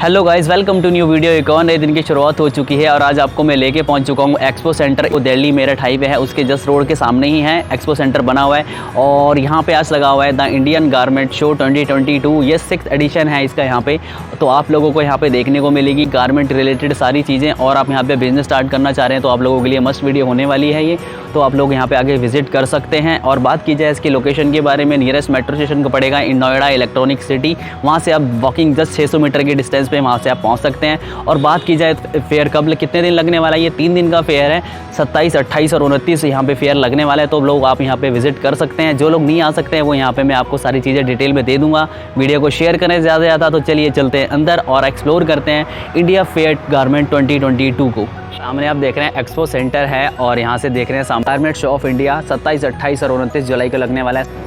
Hello guys, welcome to new video. एक और नए दिन की शुरुआत हो चुकी है और आज आपको मैं लेके पहुंच चुका हूं एक्सपो सेंटर। वो दिल्ली मेरठ हाईवे है, उसके जस्ट रोड के सामने ही है एक्सपो सेंटर बना हुआ है। और यहां पे आज लगा हुआ है द इंडियन गारमेंट शो 2022। ये 6th एडिशन है इसका यहाँ पे। तो आप लोगों को यहाँ पे देखने को मिलेगी गारमेंट रिलेटेड सारी चीज़ें। और आप यहाँ पे बिजनेस स्टार्ट करना चाह रहे हैं तो आप लोगों के लिए मस्ट वीडियो होने वाली है ये। तो आप लोग यहाँ पे आगे विजिट कर सकते हैं। और बात की जाए इसकी लोकेशन के बारे में, नियरेस्ट मेट्रो स्टेशन को पड़ेगा इन नोएडा इलेक्ट्रॉनिक सिटी। वहाँ से आप वॉकिंग जस्ट 600 मीटर की डिस्टेंस पे वहाँ से आप पहुँच सकते हैं। और बात की जाए फेयर कब कितने दिन लगने वाला है, ये 3 दिन का फेयर है। 27, 28 और 29 यहाँ पे फेयर लगने वाला है। तो लोग आप यहाँ पे विजिट कर सकते हैं। जो लोग नहीं आ सकते हैं वो यहाँ पे मैं आपको सारी चीज़ें डिटेल में दे दूँगा। वीडियो को शेयर करें ज़्यादा से ज़्यादा। तो चलिए चलते हैं अंदर और एक्सप्लोर करते हैं इंडिया फेयर गारमेंट 2022 को। सामने आप देख रहे हैं एक्सपो सेंटर है और यहाँ से देख रहे हैं गारमेंट शो ऑफ इंडिया 27, 28 और 29 जुलाई को लगने वाला है।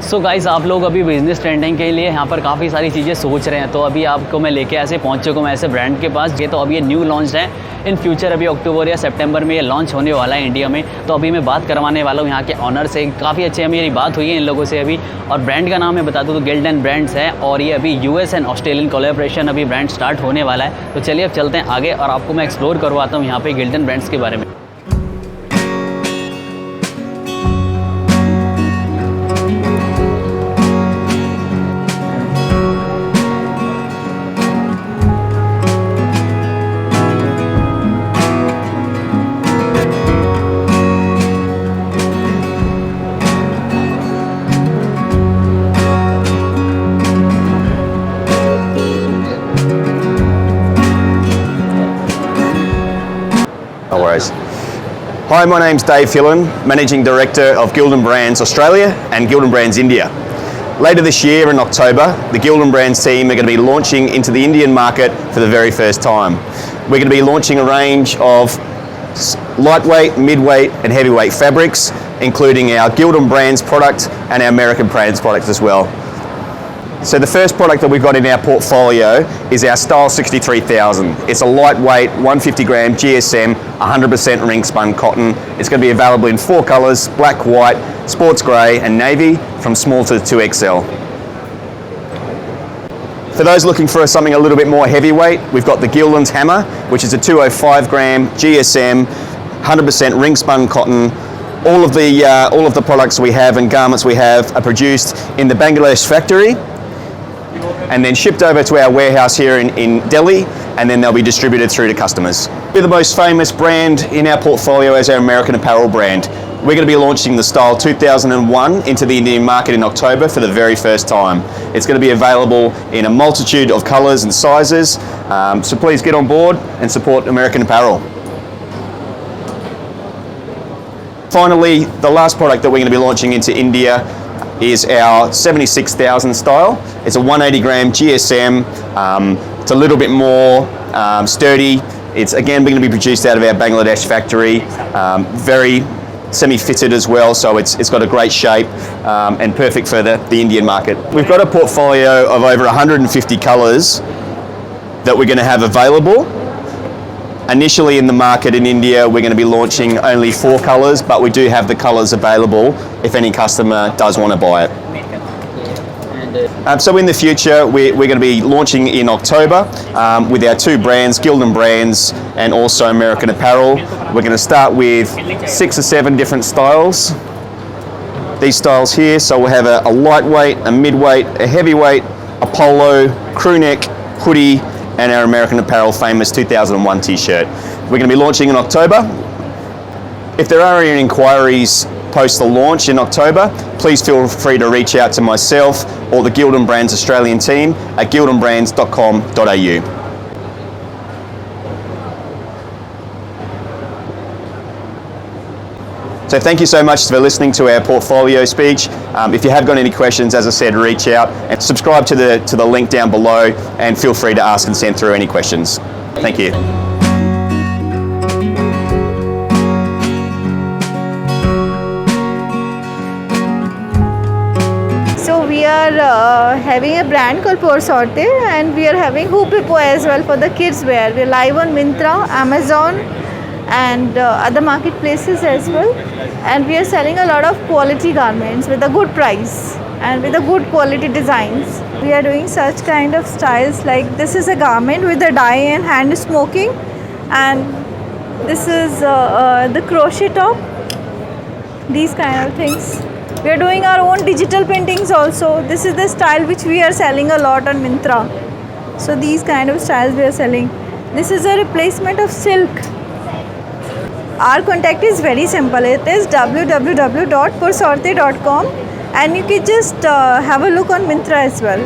सो गाइस, आप लोग अभी बिजनेस ट्रेंडिंग के लिए यहाँ पर काफ़ी सारी चीज़ें सोच रहे हैं। तो अभी आपको मैं लेके ऐसे पहुँच चुका हूँ ऐसे ब्रांड के पास। ये तो अभी ये न्यू लॉन्च है। इन फ्यूचर अभी अक्टूबर या सितंबर में ये लॉन्च होने वाला है इंडिया में। तो अभी मैं बात करवाने वाला हूँ यहाँ के ऑनर से। काफ़ी अच्छे मेरी बात हुई है इन लोगों से अभी। और ब्रांड का नाम मैं बता दूँ तो गिल्डन ब्रांड्स है। और ये अभी US एंड ऑस्ट्रेलियन कोलैबोरेशन अभी ब्रांड स्टार्ट होने वाला है। तो चलिए अब चलते हैं आगे और आपको मैं एक्सप्लोर करवाता हूँ यहाँ पे गिल्डन ब्रांड्स के बारे में। No worries. Hi, my name's Dave Fillan, Managing Director of Gildan Brands Australia and Gildan Brands India. Later this year in October, the Gildan Brands team are going to be launching into the Indian market for the very first time. We're going to be launching a range of lightweight, midweight and heavyweight fabrics, including our Gildan Brands product and our American Brands product as well. So the first product that we've got in our portfolio is our Style 63000. It's a lightweight 150 gram GSM, 100% ring spun cotton. It's going to be available in 4 colours, black, white, sports grey and navy, from small to 2XL. For those looking for something a little bit more heavyweight, we've got the Gildan's Hammer, which is a 205 gram GSM, 100% ring spun cotton. All of the products we have and garments we have are produced in the Bangladesh factory and then shipped over to our warehouse here in Delhi, and then they'll be distributed through to customers. We're the most famous brand in our portfolio as our American Apparel brand. We're going to be launching the Style 2001 into the Indian market in October for the very first time. It's going to be available in a multitude of colours and sizes, so please get on board and support American Apparel. Finally, the last product that we're going to be launching into India is our 76,000 style. It's a 180 gram GSM. It's a little bit more sturdy. It's again going to be produced out of our Bangladesh factory. Very semi-fitted as well, so it's got a great shape and perfect for the Indian market. We've got a portfolio of over 150 colours that we're going to have available. Initially in the market in India, we're going to be launching only 4 colours, but we do have the colours available if any customer does want to buy it. So in the future, we're going to be launching in October with our 2 brands, Gildan Brands and also American Apparel. We're going to start with 6 or 7 different styles. These styles here, so we'll have a lightweight, a midweight, a heavyweight, a polo, crew neck, hoodie, and our American Apparel famous 2001 t-shirt. We're going to be launching in October. If there are any inquiries post the launch in October, please feel free to reach out to myself or the Gildan Brands Australian team at gildanbrands.com.au. So thank you so much for listening to our portfolio speech. If you have got any questions, as I said, reach out and subscribe to the link down below, and feel free to ask and send through any questions. Thank you. So we are having a brand called Por Sorte, and we are having Hoopipo as well for the kids wear. We are live on Myntra, Amazon and other marketplaces as well, and we are selling a lot of quality garments with a good price. and with a good quality designs. We are doing such kind of styles, like this is a garment with a dye and hand smoking, and this is the crochet top, these kind of things. We are doing our own digital paintings also. This is the style which we are selling a lot on Myntra. So these kind of styles we are selling. This is a replacement of silk. Our contact is very simple. It is www.poursorte.com, and you can just have a look on Myntra as well.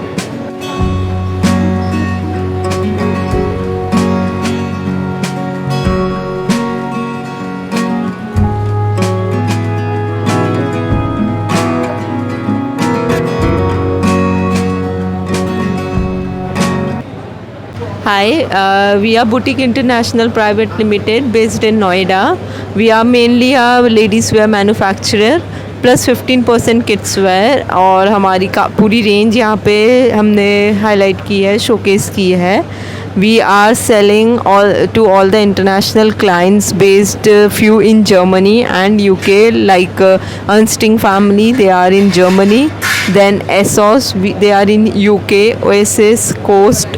Hi, we are Boutique International Private Limited based in Noida. We are mainly a ladies wear manufacturer plus 15% kids wear, और हमारी पूरी range यहाँ पे हमने highlight की है, showcase की है. We are selling to all the international clients based few in Germany and UK, like Ernst & Family, they are in Germany. Then ASOS, they are in UK, Oasis, Coast,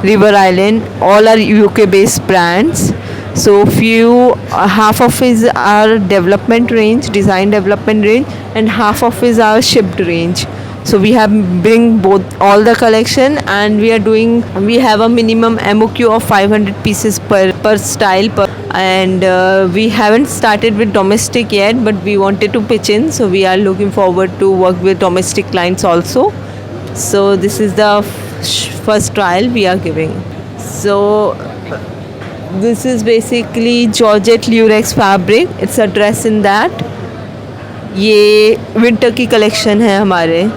River Island, all are UK based brands. So half of is our development range, design development range, and half of is our shipped range. So we bring all the collection, and we have a minimum MOQ of 500 pieces per style and we haven't started with domestic yet, but we wanted to pitch in, so we are looking forward to work with domestic clients also. So this is the first trial we are giving. So this is basically Georgette Lurex fabric. It's a dress in that. ये winter की collection है हमारे.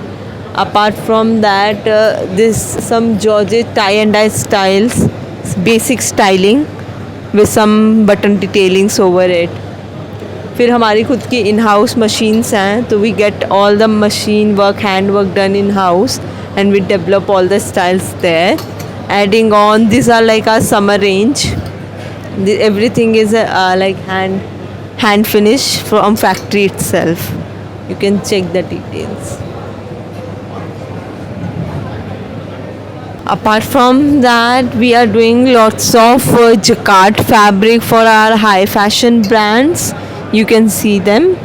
Apart from that, this some Georgette tie and dye styles, basic styling with some button detailings over it. फिर हमारी खुद की in-house machines हैं, तो we get all the machine work, hand work done in-house, and we develop all the styles there. Adding on, these are like our summer range. Everything is like hand finish from factory itself. You can check the details. Apart from that, we are doing lots of jacquard fabric for our high fashion brands. You can see them.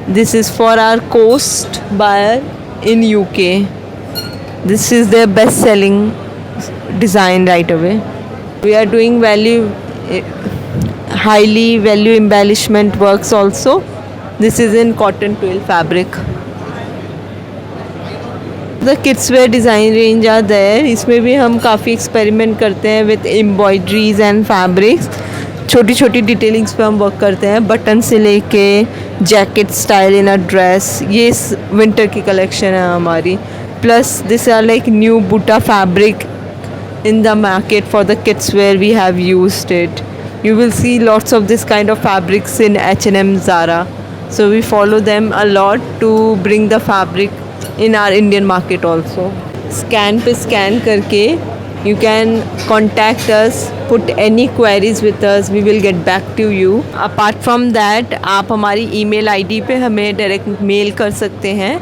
This is for our Coast buyer in UK. This is their best selling design right away. We are doing highly value embellishment works also. This is in cotton twill fabric. The kids wear design range are there. इसमें भी हम काफ़ी experiment करते हैं with embroideries and fabrics. छोटी छोटी detailings पे हम वर्क करते हैं, बटन से लेके jacket style in a dress. ये विंटर की कलेक्शन है हमारी. Plus this are like new बूटा fabric in the market for the kids wear. We have used it. You will see lots of this kind of fabrics in H&M, Zara. So we follow them a lot to bring the fabric in our Indian market also. Scan पे scan करके you can contact us, put any queries with us, we will get back to you. Apart from that, आप हमारी email ID पे हमें direct mail कर सकते हैं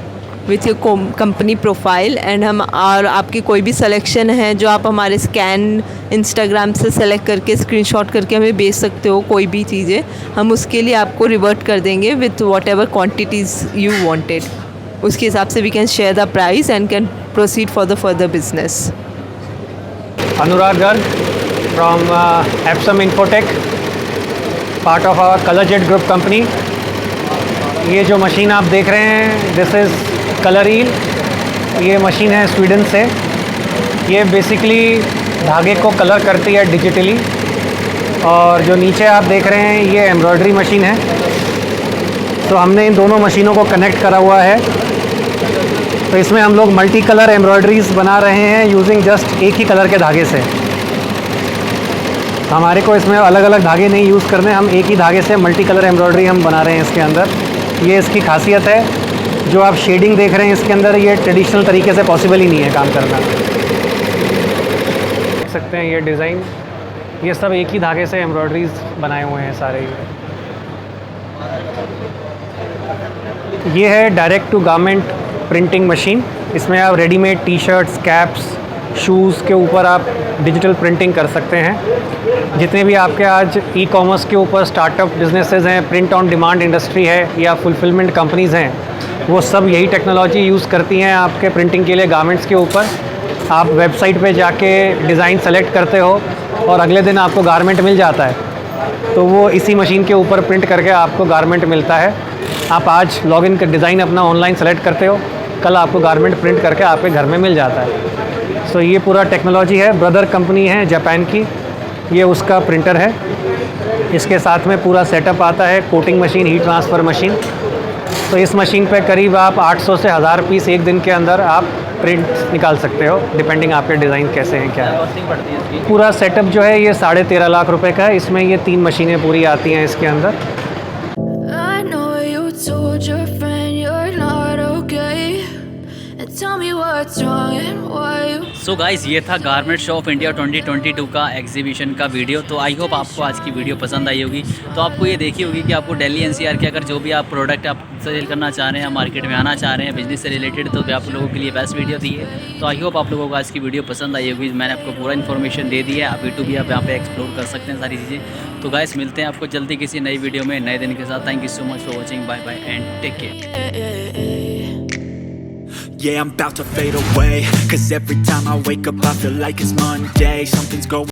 with your company profile, and हम और आपकी कोई भी सिलेक्शन है जो आप हमारे स्कैन इंस्टाग्राम से सेलेक्ट करके स्क्रीनशॉट करके हमें भेज सकते हो. कोई भी चीज़ें हम उसके लिए आपको रिवर्ट कर देंगे with whatever quantities you wanted. उसके हिसाब से we can share the price and can proceed for the further business. Anurag Garg from Epsom Infotech, part of our ColorJet Group company. ये जो मशीन आप देख रहे हैं, दिस इज़ कलर ईल. ये मशीन है स्वीडन से. ये बेसिकली धागे को कलर करती है डिजिटली. और जो नीचे आप देख रहे हैं ये एम्ब्रॉयडरी मशीन है. तो हमने इन दोनों मशीनों को कनेक्ट करा हुआ है. तो इसमें हम लोग मल्टी कलर एम्ब्रॉयडरीज बना रहे हैं यूजिंग जस्ट एक ही कलर के धागे से. हमारे को इसमें अलग अलग धागे नहीं यूज़ करने, हम एक ही धागे से मल्टी कलर एम्ब्रॉयडरी हम बना रहे हैं इसके अंदर. ये इसकी खासियत है. जो आप शेडिंग देख रहे हैं इसके अंदर, ये ट्रेडिशनल तरीके से पॉसिबल ही नहीं है काम करना. देख सकते हैं ये डिज़ाइन, ये सब एक ही धागे से एम्ब्रॉयडरीज बनाए हुए हैं सारे. ये है direct to garment printing machine. इसमें आप readymade T shirts, caps, shoes के ऊपर आप डिजिटल प्रिंटिंग कर सकते हैं। जितने भी आपके आज ई कॉमर्स के ऊपर स्टार्टअप बिजनेसेस हैं, प्रिंट ऑन डिमांड इंडस्ट्री है या फुलफिलमेंट कंपनीज़ हैं, वो सब यही टेक्नोलॉजी यूज़ करती हैं आपके प्रिंटिंग के लिए गारमेंट्स के ऊपर। आप वेबसाइट पे जाके डिज़ाइन सेलेक्ट करते हो और अगले दिन आपको गारमेंट मिल जाता है। तो वो इसी मशीन के ऊपर प्रिंट करके आपको गारमेंट मिलता है। आप आज लॉगिन कर डिज़ाइन अपना ऑनलाइन सेलेक्ट करते हो, कल आपको गारमेंट प्रिंट करके आपके घर में मिल जाता है। सो ये पूरा टेक्नोलॉजी है। ब्रदर कंपनी है जापान की, ये उसका प्रिंटर है। इसके साथ में पूरा सेटअप आता है, coating machine, heat transfer machine. तो इस मशीन पे करीब आप 800 से 1000 पीस एक दिन के अंदर आप प्रिंट निकाल सकते हो, डिपेंडिंग आपके डिज़ाइन कैसे हैं क्या है। पूरा सेटअप जो है ये 13.5 लाख रुपए का है। इसमें ये 3 मशीनें पूरी आती हैं इसके अंदर। I know you told your friend you're not okay, and tell me what's wrong and why you. So guys, ये था गारमेंट शो ऑफ इंडिया 2022 का एग्जीबिशन का वीडियो। तो आई होप आपको आज की वीडियो पसंद आई होगी। तो आपको ये देखी होगी कि आपको दिल्ली एनसीआर के अगर जो भी आप प्रोडक्ट आप सेल करना चाह रहे हैं, मार्केट में आना चाह रहे हैं बिजनेस से रिलेटेड, तो आप लोगों के लिए बेस्ट वीडियो थी है। तो आई होप आप लोगों को आज की वीडियो पसंद आई होगी। मैंने आपको पूरा इन्फॉर्मेशन दे दी है। आप भी आप यहाँ पे एक्सप्लोर कर सकते हैं सारी चीज़ें। तो गाइस, मिलते हैं आपको जल्दी किसी नई वीडियो में नए दिन के साथ। Thank you so much for watching. Bye bye and take care. Yeah, I'm about to fade away, 'cause every time I wake up I feel like it's Monday. Something's going